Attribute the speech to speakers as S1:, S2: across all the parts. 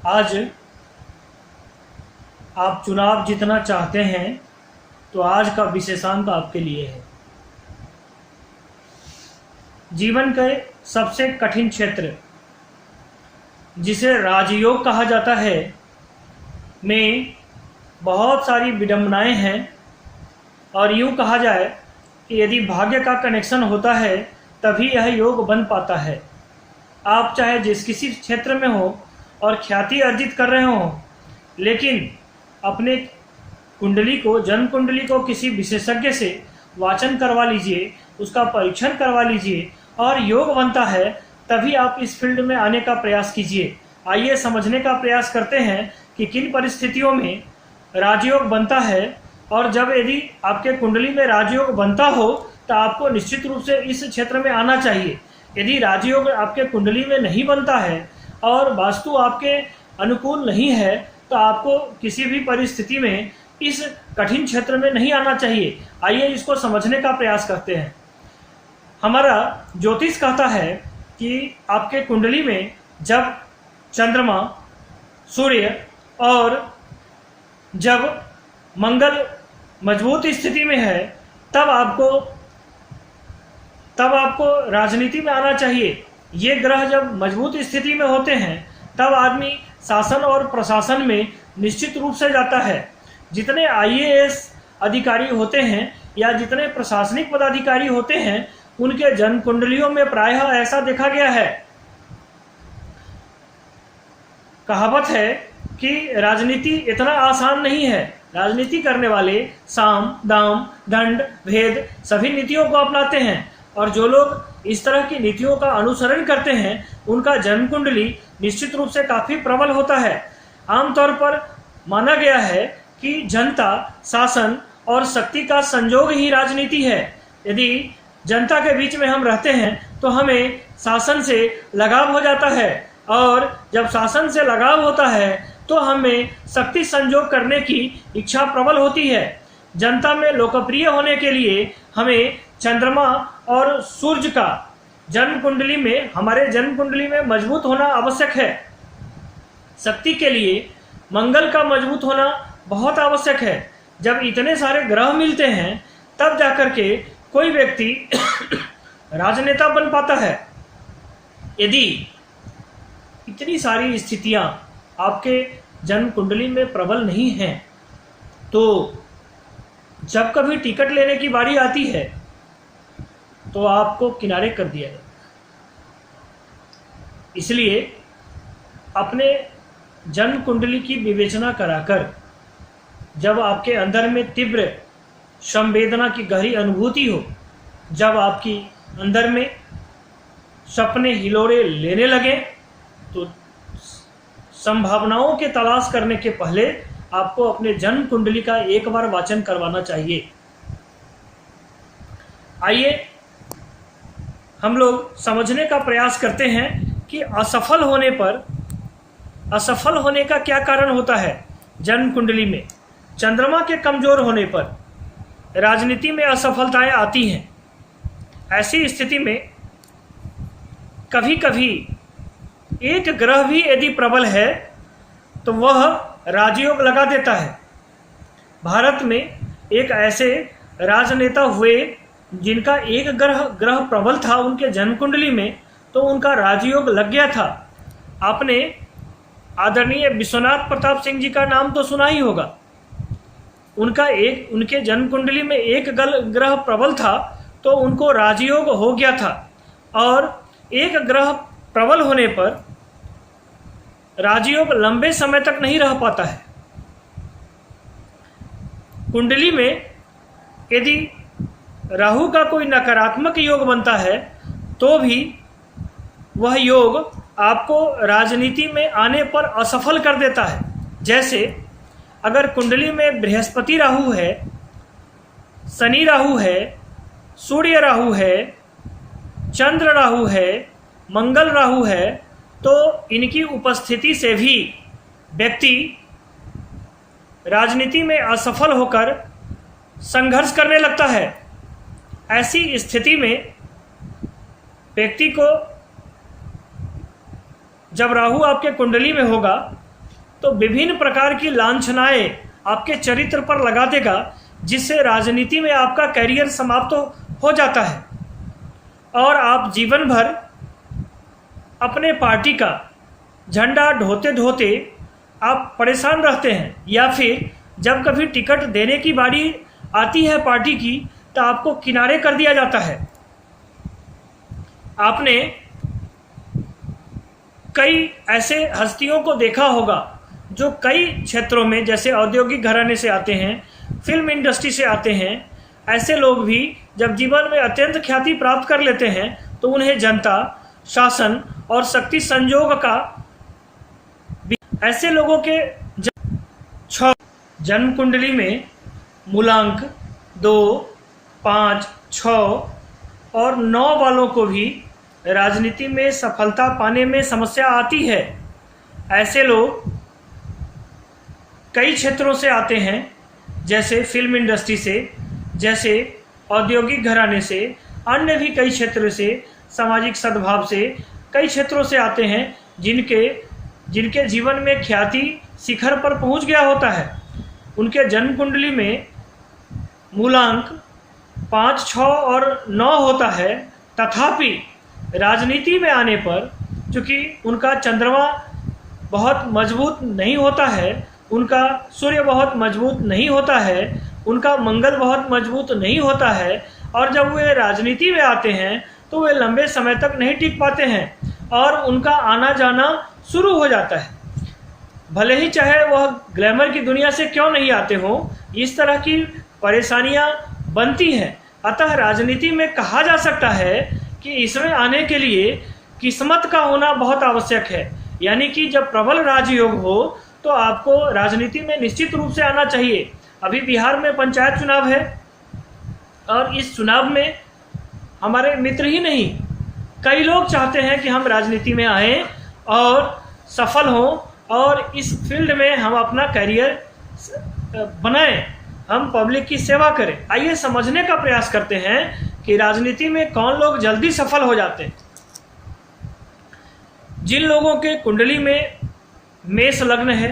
S1: आज आप चुनाव जीतना चाहते हैं तो आज का विशेषांक आपके लिए है। जीवन के सबसे कठिन क्षेत्र जिसे राजयोग कहा जाता है में बहुत सारी विडंबनाएं हैं और यूँ कहा जाए कि यदि भाग्य का कनेक्शन होता है तभी यह योग बन पाता है। आप चाहे जिस किसी क्षेत्र में हो और ख्याति अर्जित कर रहे हो, लेकिन अपने कुंडली को, जन्म कुंडली को किसी विशेषज्ञ से वाचन करवा लीजिए, उसका परीक्षण करवा लीजिए और योग बनता है, तभी आप इस फील्ड में आने का प्रयास कीजिए। आइए समझने का प्रयास करते हैं कि किन परिस्थितियों में राजयोग बनता है, और जब यदि आपके कुंडली में राजयोग बनता हो तो आपको निश्चित रूप से इस क्षेत्र में आना चाहिए। यदि राजयोग आपके कुंडली में नहीं बनता है और वास्तु आपके अनुकूल नहीं है तो आपको किसी भी परिस्थिति में इस कठिन क्षेत्र में नहीं आना चाहिए। आइए इसको समझने का प्रयास करते हैं। हमारा ज्योतिष कहता है कि आपके कुंडली में जब चंद्रमा, सूर्य और जब मंगल मजबूत स्थिति में है तब आपको राजनीति में आना चाहिए। ये ग्रह जब मजबूत स्थिति में होते हैं तब आदमी शासन और प्रशासन में निश्चित रूप से जाता है। जितने आईएएस अधिकारी होते हैं या जितने प्रशासनिक पदाधिकारी होते हैं, उनके जन्म कुंडलियों में प्रायः ऐसा देखा गया है। कहावत है कि राजनीति इतना आसान नहीं है। राजनीति करने वाले साम, दाम, दंड, भेद सभी नीतियों को अपनाते हैं, और जो लोग इस तरह की नीतियों का अनुसरण करते हैं उनका जन्म कुंडली निश्चित रूप से काफ़ी प्रबल होता है। आमतौर पर माना गया है कि जनता, शासन और शक्ति का संयोग ही राजनीति है। यदि जनता के बीच में हम रहते हैं तो हमें शासन से लगाव हो जाता है, और जब शासन से लगाव होता है तो हमें शक्ति संयोग करने की इच्छा प्रबल होती है। जनता में लोकप्रिय होने के लिए हमें चंद्रमा और सूर्य का जन्म कुंडली में, हमारे जन्म कुंडली में मजबूत होना आवश्यक है। शक्ति के लिए मंगल का मजबूत होना बहुत आवश्यक है। जब इतने सारे ग्रह मिलते हैं तब जाकर के कोई व्यक्ति राजनेता बन पाता है। यदि इतनी सारी स्थितियां आपके जन्म कुंडली में प्रबल नहीं हैं तो जब कभी टिकट लेने की बारी आती है तो आपको किनारे कर दिया जाए। इसलिए अपने जन्म कुंडली की विवेचना कराकर, जब आपके अंदर में तीव्र संवेदना की गहरी अनुभूति हो, जब आपकी अंदर में सपने हिलोरे लेने लगे, तो संभावनाओं के तलाश करने के पहले आपको अपने जन्म कुंडली का एक बार वाचन करवाना चाहिए। आइए हम लोग समझने का प्रयास करते हैं कि असफल होने का क्या कारण होता है। जन्म कुंडली में चंद्रमा के कमजोर होने पर राजनीति में असफलताएं आती हैं। ऐसी स्थिति में कभी कभी एक ग्रह भी यदि प्रबल है तो वह राजयोग लगा देता है। भारत में एक ऐसे राजनेता हुए जिनका एक ग्रह प्रबल था उनके जन्म कुंडली में, तो उनका राजयोग लग गया था। आपने आदरणीय विश्वनाथ प्रताप सिंह जी का नाम तो सुना ही होगा। उनके जन्म कुंडली में एक ग्रह प्रबल था तो उनको राजयोग हो गया था, और एक ग्रह प्रबल होने पर राजयोग लंबे समय तक नहीं रह पाता है। कुंडली में यदि राहु का कोई नकारात्मक योग बनता है तो भी वह योग आपको राजनीति में आने पर असफल कर देता है। जैसे अगर कुंडली में बृहस्पति राहु है, शनि राहु है, सूर्य राहु है, चंद्र राहु है, मंगल राहु है, तो इनकी उपस्थिति से भी व्यक्ति राजनीति में असफल होकर संघर्ष करने लगता है। ऐसी स्थिति में व्यक्ति को, जब राहु आपके कुंडली में होगा तो विभिन्न प्रकार की लांछनाएं आपके चरित्र पर लगा देगा, जिससे राजनीति में आपका करियर समाप्त हो जाता है और आप जीवन भर अपने पार्टी का झंडा ढोते ढोते आप परेशान रहते हैं, या फिर जब कभी टिकट देने की बारी आती है पार्टी की तो आपको किनारे कर दिया जाता है। आपने कई ऐसे हस्तियों को देखा होगा जो कई क्षेत्रों में, जैसे औद्योगिक घराने से आते हैं, फिल्म इंडस्ट्री से आते हैं। ऐसे लोग भी जब जीवन में अत्यंत ख्याति प्राप्त कर लेते हैं तो उन्हें जनता, शासन और शक्ति संयोग का ऐसे लोगों के जन्म कुंडली में मूलांक 2, 5, 6 और 9 वालों को भी राजनीति में सफलता पाने में समस्या आती है। ऐसे लोग कई क्षेत्रों से आते हैं, जैसे फिल्म इंडस्ट्री से, जैसे औद्योगिक घराने से, अन्य भी कई क्षेत्रों से, सामाजिक सद्भाव से, कई क्षेत्रों से आते हैं जिनके जीवन में ख्याति शिखर पर पहुंच गया होता है। उनके जन्म कुंडली में मूलांक 5, 6 और 9 होता है, तथापि राजनीति में आने पर चूँकि उनका चंद्रमा बहुत मजबूत नहीं होता है, उनका सूर्य बहुत मजबूत नहीं होता है, उनका मंगल बहुत मजबूत नहीं होता है, और जब वे राजनीति में आते हैं तो वे लंबे समय तक नहीं टिक पाते हैं और उनका आना जाना शुरू हो जाता है। भले ही चाहे वह ग्लैमर की दुनिया से क्यों नहीं आते हों, इस तरह की परेशानियां बनती हैं। अतः राजनीति में कहा जा सकता है कि इसमें आने के लिए किस्मत का होना बहुत आवश्यक है। यानी कि जब प्रबल राजयोग हो तो आपको राजनीति में निश्चित रूप से आना चाहिए। अभी बिहार में पंचायत चुनाव है और इस चुनाव में हमारे मित्र ही नहीं, कई लोग चाहते हैं कि हम राजनीति में आएँ और सफल हों और इस फील्ड में हम अपना करियर बनाएं, हम पब्लिक की सेवा करें। आइए समझने का प्रयास करते हैं कि राजनीति में कौन लोग जल्दी सफल हो जाते हैं। जिन लोगों के कुंडली में मेष लग्न है,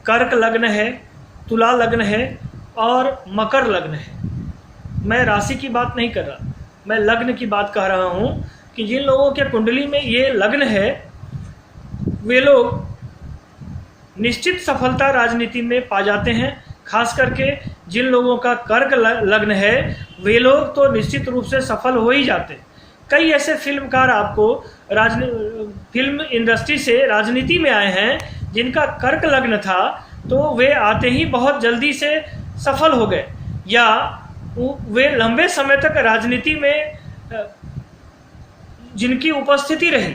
S1: कर्क लग्न है, तुला लग्न है और मकर लग्न है, मैं राशि की बात नहीं कर रहा, मैं लग्न की बात कह रहा हूं कि जिन लोगों के कुंडली में ये लग्न है वे लोग निश्चित सफलता राजनीति में पा जाते हैं। खास करके जिन लोगों का कर्क लग्न है वे लोग तो निश्चित रूप से सफल हो ही जाते हैं। कई ऐसे फिल्मकार आपको फिल्म इंडस्ट्री से राजनीति में आए हैं जिनका कर्क लग्न था, तो वे आते ही बहुत जल्दी से सफल हो गए, या वे लंबे समय तक राजनीति में जिनकी उपस्थिति रही।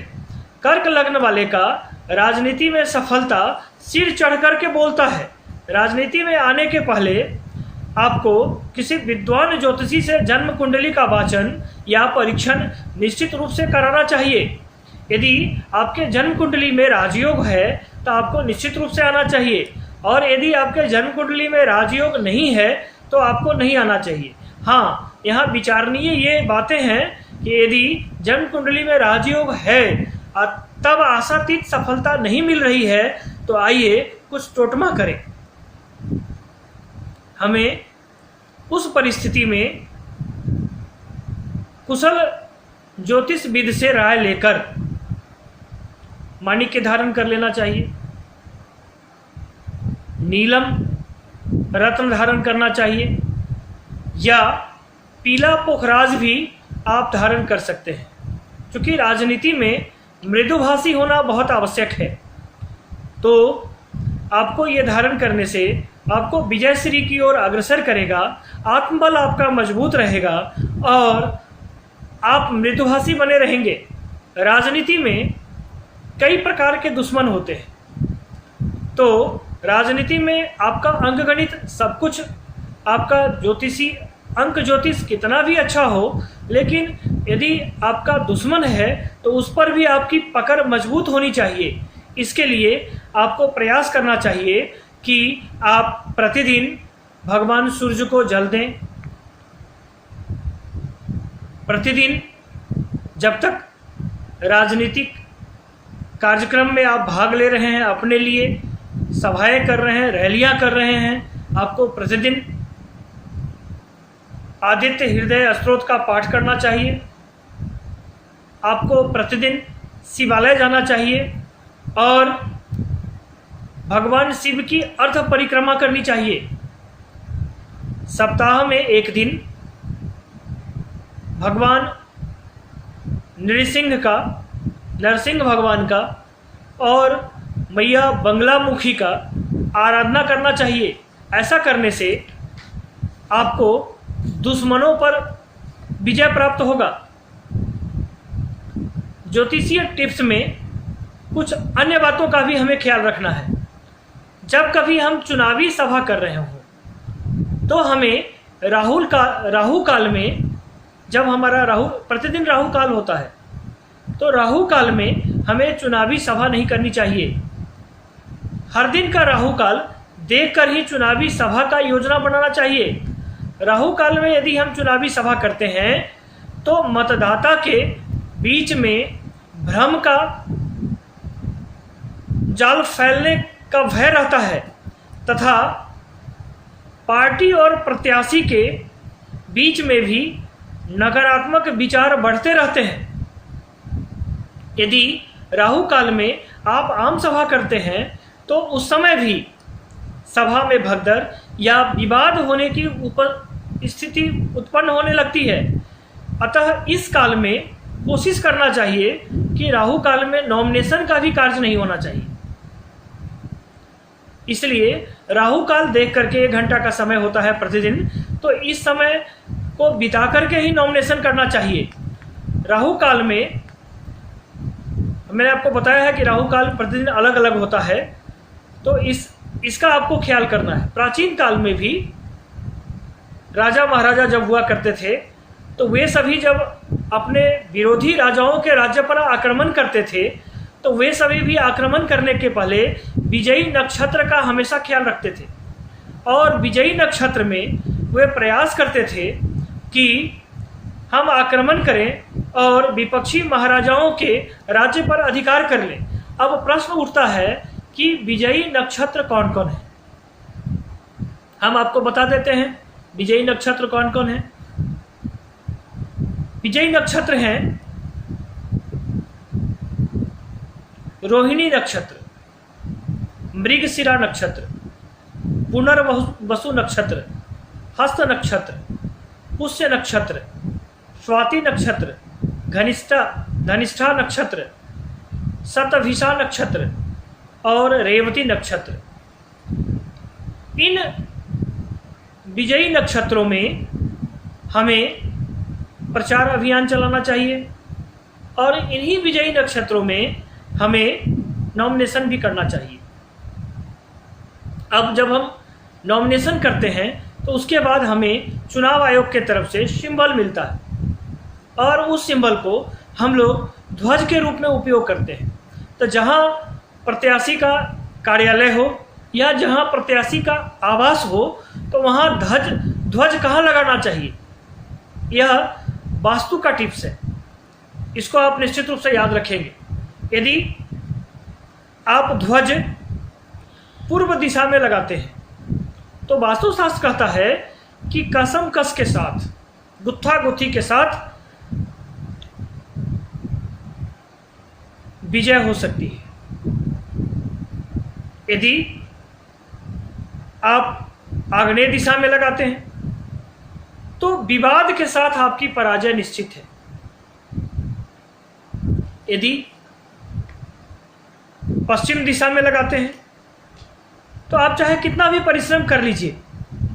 S1: कर्क लग्न वाले का राजनीति में सफलता सिर चढ़ कर के बोलता है। राजनीति में आने के पहले आपको किसी विद्वान ज्योतिषी से जन्म कुंडली का वाचन या परीक्षण निश्चित रूप से कराना चाहिए। यदि आपके जन्म कुंडली में राजयोग है तो आपको निश्चित रूप से आना चाहिए, और यदि आपके जन्म कुंडली में राजयोग नहीं है तो आपको नहीं आना चाहिए। हाँ, यहाँ विचारणीय ये बातें हैं कि यदि जन्म कुंडली में राजयोग है तब आशातीत सफलता नहीं मिल रही है तो आइए कुछ टोटमा करें। हमें उस परिस्थिति में कुशल ज्योतिषविद से राय लेकर माणिक्य धारण कर लेना चाहिए, नीलम रत्न धारण करना चाहिए, या पीला पुखराज भी आप धारण कर सकते हैं। क्योंकि राजनीति में मृदुभाषी होना बहुत आवश्यक है, तो आपको ये धारण करने से आपको विजयश्री की ओर अग्रसर करेगा, आत्मबल आपका मजबूत रहेगा और आप मृदुभाषी बने रहेंगे। राजनीति में कई प्रकार के दुश्मन होते हैं, तो राजनीति में आपका अंकगणित सब कुछ, आपका ज्योतिषी अंक ज्योतिष कितना भी अच्छा हो, लेकिन यदि आपका दुश्मन है तो उस पर भी आपकी पकड़ मजबूत होनी चाहिए। इसके लिए आपको प्रयास करना चाहिए कि आप प्रतिदिन भगवान सूर्य को जल दें। प्रतिदिन जब तक राजनीतिक कार्यक्रम में आप भाग ले रहे हैं, अपने लिए सभाएं कर रहे हैं, रैलियां कर रहे हैं, आपको प्रतिदिन आदित्य हृदय स्तोत्र का पाठ करना चाहिए, आपको प्रतिदिन शिवालय जाना चाहिए और भगवान शिव की अर्थ परिक्रमा करनी चाहिए। सप्ताह में एक दिन भगवान नरसिंह भगवान का और मैया बंगलामुखी का आराधना करना चाहिए। ऐसा करने से आपको दुश्मनों पर विजय प्राप्त होगा। ज्योतिषीय टिप्स में कुछ अन्य बातों का भी हमें ख्याल रखना है। जब कभी हम चुनावी सभा कर रहे हों तो हमें राहु काल में, जब हमारा प्रतिदिन राहु काल होता है, तो राहु काल में हमें चुनावी सभा नहीं करनी चाहिए। हर दिन का राहु काल देखकर ही चुनावी सभा का योजना बनाना चाहिए। राहु काल में यदि हम चुनावी सभा करते हैं तो मतदाता के बीच में भ्रम का जाल फैलने का भय रहता है तथा पार्टी और प्रत्याशी के बीच में भी नकारात्मक विचार बढ़ते रहते हैं। यदि राहु काल में आप आम सभा करते हैं तो उस समय भी सभा में भगदड़ या विवाद होने की स्थिति उत्पन्न होने लगती है। अतः इस काल में कोशिश करना चाहिए कि राहु काल में नॉमिनेशन का भी कार्य नहीं होना चाहिए। इसलिए राहु काल देख करके 1 घंटा का समय होता है प्रतिदिन, तो इस समय को बिता करके ही नॉमिनेशन करना चाहिए। राहु काल में मैंने आपको बताया है कि राहु काल प्रतिदिन अलग अलग होता है, तो इसका आपको ख्याल करना है। प्राचीन काल में भी राजा महाराजा जब हुआ करते थे तो वे सभी जब अपने विरोधी राजाओं के राज्य पर आक्रमण करते थे तो वे सभी भी आक्रमण करने के पहले विजयी नक्षत्र का हमेशा ख्याल रखते थे और विजयी नक्षत्र में वे प्रयास करते थे कि हम आक्रमण करें और विपक्षी महाराजाओं के राज्य पर अधिकार कर लें। अब प्रश्न उठता है कि विजयी नक्षत्र कौन कौन है। हम आपको बता देते हैं विजयी नक्षत्र कौन कौन है। विजयी नक्षत्र हैं रोहिणी नक्षत्र, मृगशिरा नक्षत्र, पुनर्वसु नक्षत्र, हस्त नक्षत्र, पुष्य नक्षत्र, स्वाति नक्षत्र, धनिष्ठा नक्षत्र, शतभिषा नक्षत्र और रेवती नक्षत्र। इन विजयी नक्षत्रों में हमें प्रचार अभियान चलाना चाहिए और इन्हीं विजयी नक्षत्रों में हमें नॉमिनेशन भी करना चाहिए। अब जब हम नॉमिनेशन करते हैं तो उसके बाद हमें चुनाव आयोग के तरफ से सिंबल मिलता है और उस सिंबल को हम लोग ध्वज के रूप में उपयोग करते हैं। तो जहां प्रत्याशी का कार्यालय हो या जहां प्रत्याशी का आवास हो तो वहां ध्वज कहाँ लगाना चाहिए, यह वास्तु का टिप्स है। इसको आप निश्चित रूप से याद रखेंगे। यदि आप ध्वज पूर्व दिशा में लगाते हैं तो वास्तुशास्त्र कहता है कि कसम कस के साथ, गुत्था गुत्थी के साथ विजय हो सकती है। यदि आप आग्नेय दिशा में लगाते हैं तो विवाद के साथ आपकी पराजय निश्चित है। यदि पश्चिम दिशा में लगाते हैं तो आप चाहे कितना भी परिश्रम कर लीजिए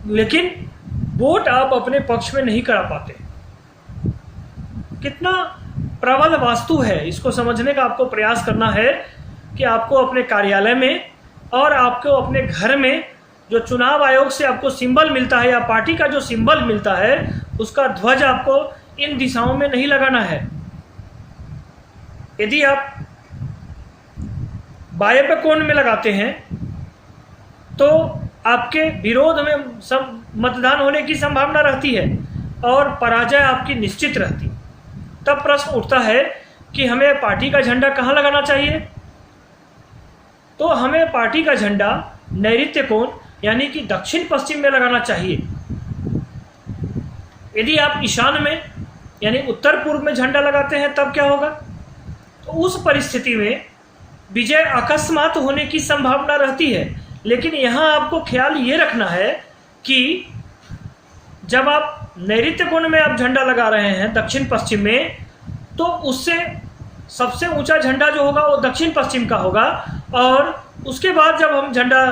S1: लेकिन वोट आप अपने पक्ष में नहीं करा पाते। कितना प्रबल वास्तु है, इसको समझने का आपको प्रयास करना है कि आपको अपने कार्यालय में और आपको अपने घर में जो चुनाव आयोग से आपको सिंबल मिलता है या पार्टी का जो सिंबल मिलता है उसका ध्वज आपको इन दिशाओं में नहीं लगाना है। यदि आप बाएं कोण में लगाते हैं तो आपके विरोध में सब मतदान होने की संभावना रहती है और पराजय आपकी निश्चित रहती। तब प्रश्न उठता है कि हमें पार्टी का झंडा कहाँ लगाना चाहिए। तो हमें पार्टी का झंडा नैऋत्य कोण यानी कि दक्षिण पश्चिम में लगाना चाहिए। यदि आप ईशान में यानी उत्तर पूर्व में झंडा लगाते हैं तब क्या होगा? तो उस परिस्थिति में विजय अकस्मात होने की संभावना रहती है। लेकिन यहाँ आपको ख्याल ये रखना है कि जब आप नैऋत्य कोण में आप झंडा लगा रहे हैं दक्षिण पश्चिम में, तो उससे सबसे ऊंचा झंडा जो होगा वो दक्षिण पश्चिम का होगा, और उसके बाद जब हम झंडा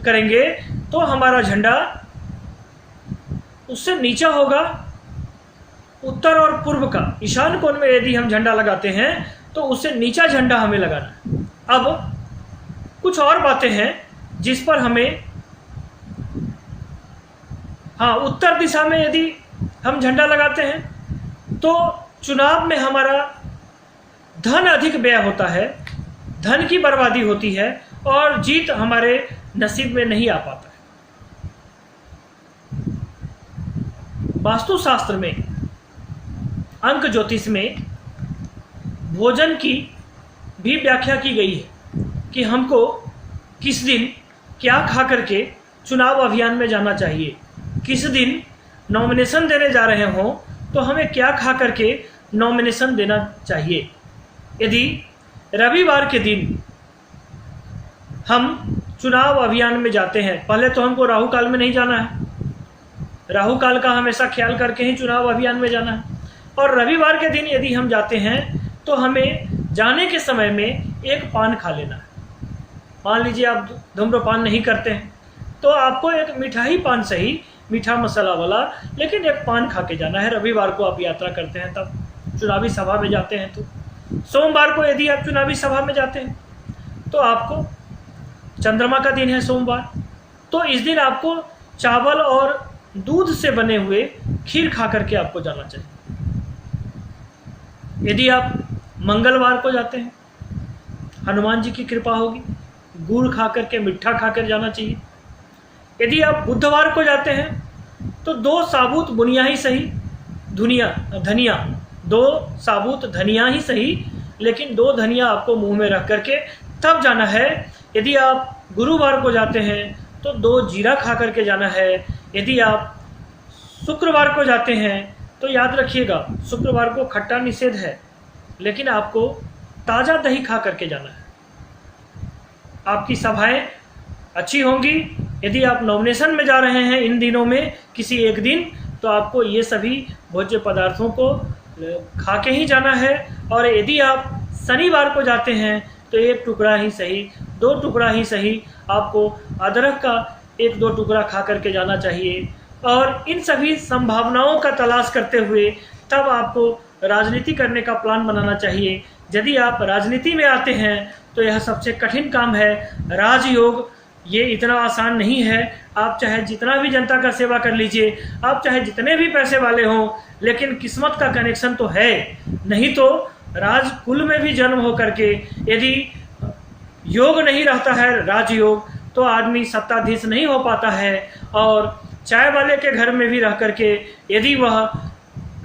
S1: करेंगे तो हमारा झंडा उससे नीचा होगा उत्तर और पूर्व का। ईशान कोण में यदि हम झंडा लगाते हैं तो उससे नीचा झंडा हमें लगाना है। अब कुछ और बातें हैं जिस पर हमें, उत्तर दिशा में यदि हम झंडा लगाते हैं तो चुनाव में हमारा धन अधिक व्यय होता है, धन की बर्बादी होती है और जीत हमारे नसीब में नहीं आ पाता है। वास्तुशास्त्र में, अंक ज्योतिष में भोजन की भी व्याख्या की गई है कि हमको किस दिन क्या खा करके चुनाव अभियान में जाना चाहिए। किस दिन नॉमिनेशन देने जा रहे हों तो हमें क्या खा करके नॉमिनेशन देना चाहिए। यदि रविवार के दिन हम चुनाव अभियान में जाते हैं, पहले तो हमको राहु काल में नहीं जाना है, राहु काल का हमेशा ख्याल करके ही चुनाव अभियान में जाना है। और रविवार के दिन यदि हम जाते हैं तो हमें जाने के समय में एक पान खा लेना है। मान लीजिए आप धूम्रपान नहीं करते हैं तो आपको एक मिठाई पान सही, मीठा मसाला वाला, लेकिन एक पान खा के जाना है। रविवार को आप यात्रा करते हैं तब चुनावी सभा में जाते हैं तो सोमवार को यदि आप चुनावी सभा में जाते हैं तो आपको, चंद्रमा का दिन है सोमवार, तो इस दिन आपको चावल और दूध से बने हुए खीर खा करके आपको जाना चाहिए। यदि आप मंगलवार को जाते हैं, हनुमान जी की कृपा होगी, गुड़ खा करके, मिठा खाकर जाना चाहिए। यदि आप बुधवार को जाते हैं तो 2 साबुत बुनिया ही सही, धनिया 2 साबुत धनिया ही सही, लेकिन 2 धनिया आपको मुंह में रख करके तब जाना है। यदि आप गुरुवार को जाते हैं तो 2 जीरा खा करके जाना है। यदि आप शुक्रवार को जाते हैं तो याद रखिएगा शुक्रवार को खट्टा निषेध है, लेकिन आपको ताज़ा दही खा करके जाना है। आपकी सभाएं अच्छी होंगी। यदि आप नॉमिनेशन में जा रहे हैं इन दिनों में किसी एक दिन, तो आपको ये सभी भोज्य पदार्थों को खा के ही जाना है। और यदि आप शनिवार को जाते हैं तो 1 टुकड़ा ही सही, 2 टुकड़ा ही सही, आपको अदरक का 1-2 टुकड़ा खा करके जाना चाहिए। और इन सभी संभावनाओं का तलाश करते हुए तब आपको राजनीति करने का प्लान बनाना चाहिए। यदि आप राजनीति में आते हैं तो यह सबसे कठिन काम है। राजयोग ये इतना आसान नहीं है। आप चाहे जितना भी जनता का सेवा कर लीजिए, आप चाहे जितने भी पैसे वाले हों, लेकिन किस्मत का कनेक्शन तो है। नहीं तो राजकुल में भी जन्म हो करके यदि योग नहीं रहता है, राजयोग, तो आदमी सत्ताधीश नहीं हो पाता है। और चाय वाले के घर में भी रह करके यदि वह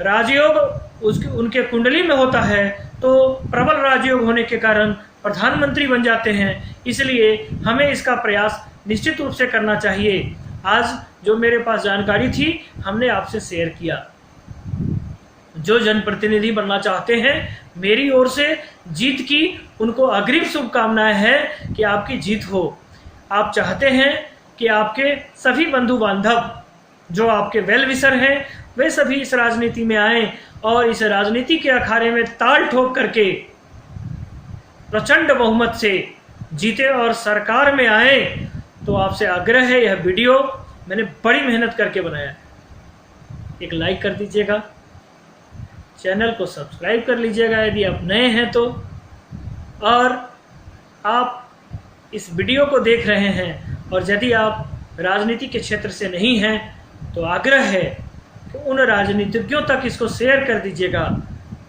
S1: राजयोग उनके कुंडली में होता है तो प्रबल राजयोग होने के कारण प्रधानमंत्री बन जाते हैं। इसलिए हमें इसका प्रयास निश्चित रूप से करना चाहिए। आज जो मेरे पास जानकारी थी हमने आपसे शेयर किया। जो जनप्रतिनिधि बनना चाहते हैं, मेरी ओर से जीत की उनको अग्रिम शुभकामनाएं हैं कि आपकी जीत हो। आप चाहते हैं कि आपके सभी बंधु बांधव जो आपके वेल विशर हैं वे सभी इस राजनीति में आएं और इस राजनीति के अखाड़े में ताल ठोक करके प्रचंड बहुमत से जीते और सरकार में आए। तो आपसे आग्रह है, यह वीडियो मैंने बड़ी मेहनत करके बनाया है, एक लाइक कर दीजिएगा, चैनल को सब्सक्राइब कर लीजिएगा यदि आप नए हैं तो, और आप इस वीडियो को देख रहे हैं और यदि आप राजनीति के क्षेत्र से नहीं हैं तो आग्रह है कि उन राजनीतिज्ञों तक इसको शेयर कर दीजिएगा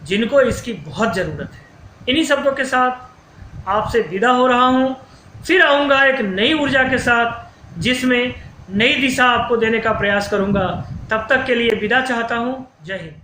S1: जिनको इसकी बहुत ज़रूरत है। इन्हीं शब्दों के साथ आपसे विदा हो रहा हूँ। फिर आऊँगा एक नई ऊर्जा के साथ जिसमें नई दिशा आपको देने का प्रयास करूँगा। तब तक के लिए विदा चाहता हूँ। जय हिंद।